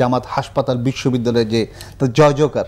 জামাত হাসপাতাল বিশ্ববিদ্যালয়ে যে জয়জয়কার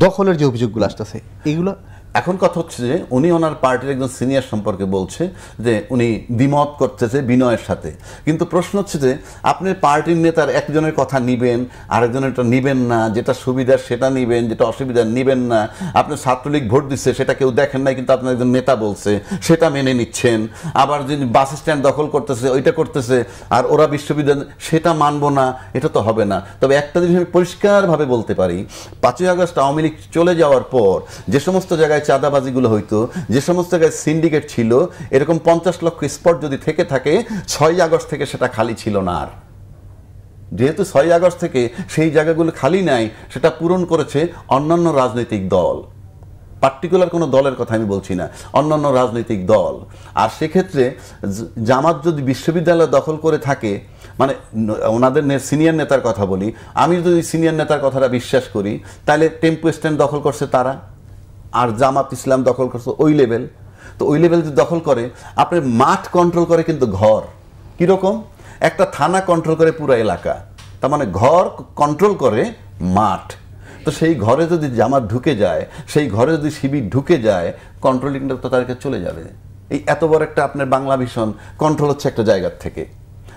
দখলের যে অভিযোগগুলো আসতেছে এগুলো এখন কথা হচ্ছে যে উনি ওনার পার্টির একজন সিনিয়র সম্পর্কে বলছে যে উনি দ্বিমত করতেছে বিনয়ের সাথে, কিন্তু প্রশ্ন হচ্ছে যে আপনি পার্টির নেতার একজনের কথা নিবেন, আরেকজনেরটা নিবেন না, যেটা সুবিধার সেটা নিবেন, যেটা অসুবিধার নিবেন না। আপনি ছাত্রলীগ ভোট দিচ্ছে সেটা কেউ দেখেন নাই, কিন্তু আপনার একজন নেতা বলছে সেটা মেনে নিচ্ছেন। আবার যিনি বাস স্ট্যান্ড দখল করতেছে ওইটা করতেছে, আর ওরা বিশ্ববিদ্যালয় সেটা মানবো না, এটা তো হবে না। তবে একটা জিনিস আমি পরিষ্কারভাবে বলতে পারি, 5ই আগস্ট আওয়ামী লীগ চলে যাওয়ার পর যে সমস্ত জায়গায় চাঁদাবাজিগুলো হইতো, যে সমস্ত জায়গায় সিন্ডিকেট ছিল, এরকম 50 লক্ষ স্পট যদি থেকে থাকে 6ই আগস্ট থেকে সেটা খালি ছিল না। আর যেহেতু 6ই আগস্ট থেকে সেই জায়গাগুলো খালি নাই, সেটা পূরণ করেছে অন্যান্য রাজনৈতিক দল, পার্টিকুলার কোনো দলের কথা আমি বলছি না, অন্যান্য রাজনৈতিক দল। আর সেক্ষেত্রে জামাত যদি বিশ্ববিদ্যালয় দখল করে থাকে, মানে ওনাদের সিনিয়র নেতার কথা বলি, আমি যদি সিনিয়র নেতার কথাটা বিশ্বাস করি, তাহলে টেম্পো স্ট্যান্ড দখল করছে তারা, আর জামাত ইসলাম দখল করছে ওই লেভেল। তো ওই লেভেল যদি দখল করে, আপনার মাঠ কন্ট্রোল করে কিন্তু ঘর, কিরকম একটা থানা কন্ট্রোল করে পুরো এলাকা, তার মানে ঘর কন্ট্রোল করে মাঠ। তো সেই ঘরে যদি জামাত ঢুকে যায়, সেই ঘরে যদি শিবির ঢুকে যায়, কন্ট্রোলিংটা তো তাদেরকে চলে যাবে। এই এত বড় একটা আপনার বাংলা ভিশন কন্ট্রোল হচ্ছে একটা জায়গার থেকে।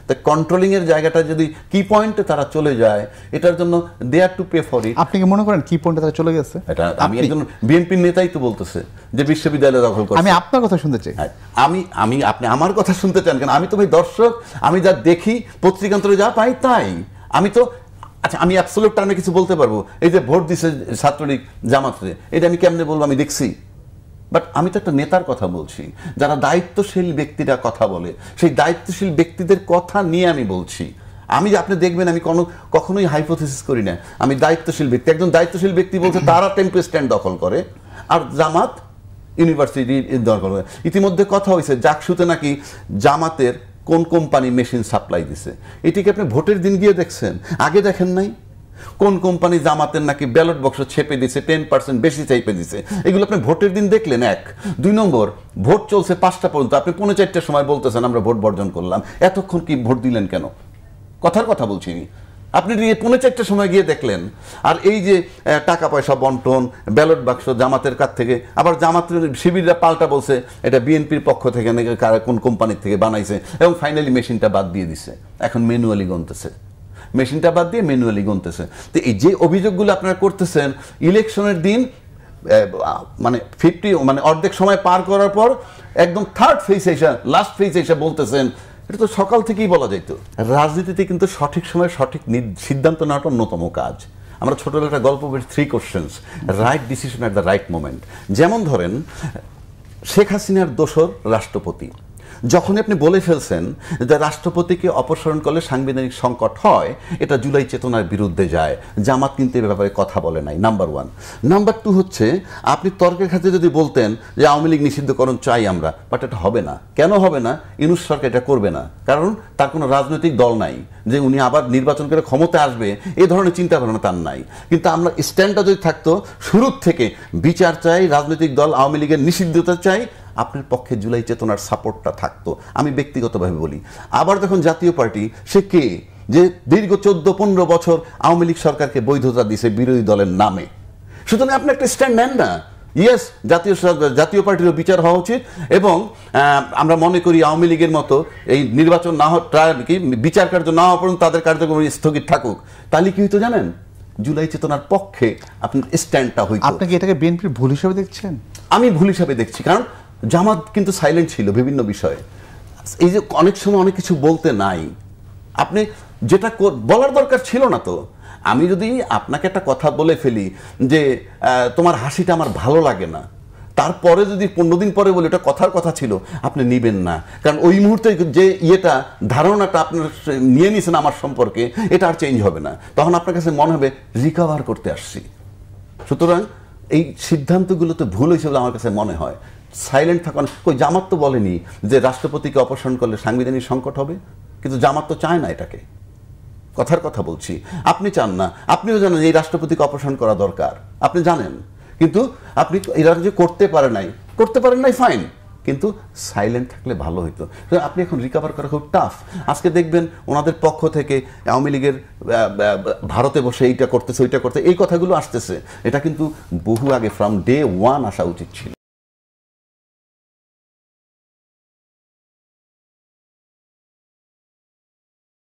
তো কন্ট্রোলিং এর জায়গাটা যদি কি পয়েন্টে তারা চলে যায়, এটার জন্য দে আর টু পে ফর ইট। আপনি কি মনে করেন কি পয়েন্টে তারা চলে গেছে? এটা আমি একজন বিএনপির নেতাই তো বলতেছে যে বিশ্ববিদ্যালয় দখল করছে। আমি আপনার কথা শুনতে চাই। আমি আপনি আমার কথা শুনতে চান কেন? আমি তো ভাই দর্শক, আমি যা দেখি পত্রিকান্তরে যা পাই তাই। আমি তো আচ্ছা, আমি অ্যাবসলিউট টার্মে কিছু বলতে পারবো, এই যে ভোট দিছে ছাত্রলীগ জামাতে, এটা আমি কেমনে বলবো? আমি দেখছি। বাট আমি তো একটা নেতার কথা বলছি, যারা দায়িত্বশীল ব্যক্তিরা কথা বলে, সেই দায়িত্বশীল ব্যক্তিদের কথা নিয়ে আমি বলছি। আমি আপনি দেখবেন আমি কখনোই হাইপোথিসিস করি না, আমি দায়িত্বশীল ব্যক্তি। একজন দায়িত্বশীল ব্যক্তি বলছে তারা টেম্পো স্ট্যান্ড দখল করে, আর জামাত ইউনিভার্সিটি দখল করে। ইতিমধ্যে কথা হয়েছে জাকসুতে নাকি জামাতের কোন কোম্পানি মেশিন সাপ্লাই দিছে, এটিকে আপনি ভোটের দিন গিয়ে দেখছেন? আগে দেখেন নাই? কোন কোম্পানি জামাতের নাকি ব্যালট বক্স ছেপে দিছে, 10% বেশি চেপে দিছে, এগুলো আপনি ভোটের দিন দেখলেন? 1 2 নম্বর, ভোট চলছে 5টা পর্যন্ত, আপনি 3:45টার সময় বলতেছেন আমরা ভোট বর্জন করলাম। এতক্ষণ কি ভোট দিলেন কেন? কথার কথা বলছি। আপনি 3:45টার সময় গিয়ে দেখলেন। আর এই যে টাকা পয়সা বন্টন, ব্যালট বাক্স জামাতের কাছ থেকে, আবার জামাতের শিবিররা পাল্টা বলছে এটা বিএনপির পক্ষ থেকে নাকি কোন কোম্পানির থেকে বানাইছে, এবং ফাইনালি মেশিনটা বাদ দিয়ে দিছে, এখন ম্যানুয়ালি গুনতেছে, মেশিনটা বাদ দিয়ে ম্যানুয়ালি গুনতেছে। তো এই যে অভিযোগগুলো আপনারা করতেছেন, ইলেকশনের দিন মানে অর্ধেক সময় পার করার পর একদম থার্ড ফেজ এসে, লাস্ট ফেজ এসে বলতেছেন, এটা তো সকাল থেকেই বলা যেত। রাজনীতিতে কিন্তু সঠিক সময়ে সঠিক সিদ্ধান্ত নেওয়াটা অন্যতম কাজ। আমরা ছোটবেলা একটা গল্প বলি, 3 questions, right decision at the right moment. যেমন ধরেন শেখ হাসিনার দোসর রাষ্ট্রপতি, যখন আপনি বলে ফেলছেন যে রাষ্ট্রপতিকে অপসারণ করলে সাংবিধানিক সংকট হয়, এটা জুলাই চেতনার বিরুদ্ধে যায়, জামাত কিন্তু এ ব্যাপারে কথা বলে নাই, নাম্বার 1। নাম্বার 2 হচ্ছে, আপনি তর্কের ক্ষেত্রে যদি বলতেন যে আওয়ামী লীগ নিষিদ্ধকরণ চাই আমরা, বাট এটা হবে না। কেন হবে না? ইউনূস সরকার এটা করবে না, কারণ তার কোনো রাজনৈতিক দল নাই যে উনি আবার নির্বাচন করে ক্ষমতায় আসবে, এই ধরনের চিন্তা ভাবনা তার নাই। কিন্তু আমরা স্ট্যান্ডটা যদি থাকতো শুরুর থেকে, বিচার চাই, রাজনৈতিক দল আওয়ামী লীগের নিষিদ্ধতা চাই, আপনার পক্ষে জুলাই চেতনার সাপোর্টটা থাকতো। আমি ব্যক্তিগতভাবে বলি। আবার যখন জাতীয় পার্টি, সে কে যে দীর্ঘ 14-15 বছর আওয়ামী লীগ সরকারকে বৈধতা দিছে বিরোধী দলের নামে, সুতরাং আপনি একটা স্ট্যান্ড নেন না। ইয়েস, জাতীয় পার্টিরও বিচার হওয়া উচিত, এবং আমরা মনে করি আওয়ামী লীগের মতো এই নির্বাচন না বিচার কার্য না হওয়া পর্যন্ত তাদের কার্যক্রম স্থগিত থাকুক। তাহলে কি হইতো জানেন? জুলাই চেতনার পক্ষে আপনার স্ট্যান্ডটা হইতো। আপনি কি এটাকে বিএনপির ভুল হিসেবে দেখছেন? আমি ভুল হিসাবে দেখছি, কারণ জামাত কিন্তু সাইলেন্ট ছিল বিভিন্ন বিষয়ে। এই যে অনেক সময় অনেক কিছু বলতে নাই, আপনি যেটা বলার দরকার ছিল না। তো আমি যদি আপনাকে একটা কথা বলে ফেলি যে তোমার হাসিটা আমার ভালো লাগে না, তারপরে যদি 15 দিন পরে বলি এটা কথার কথা ছিল, আপনি নিবেন না, কারণ ওই মুহূর্তে যে ধারণাটা আপনার নিয়ে নিয়েছেন আমার সম্পর্কে, এটা আর চেঞ্জ হবে না। তখন আপনার কাছে মনে হবে রিকভার করতে আসছি। সুতরাং এই সিদ্ধান্তগুলো তো ভুল হিসেবে আমার কাছে মনে হয়। সাইলেন্ট থাকুন। কই জামাত তো বলেনি যে রাষ্ট্রপতিকে অপসারণ করলে সাংবিধানিক সংকট হবে, কিন্তু জামাত তো চায় না এটাকে। কথার কথা বলছি, আপনি চান না, আপনিও জানেন এই রাষ্ট্রপতিকে অপসারণ করা দরকার, আপনি জানেন, কিন্তু আপনি এরা যে করতে পারেন নাই, ফাইন, কিন্তু সাইলেন্ট থাকলে ভালো হতো। আপনি এখন রিকভার করা খুব টাফ। আজকে দেখবেন ওনাদের পক্ষ থেকে আওয়ামী লীগের ভারতে বসে এইটা করতেছে ওইটা করতে এই কথাগুলো আসতেছে, এটা কিন্তু বহু আগে ফ্রম ডে ওয়ান আসা উচিত ছিল।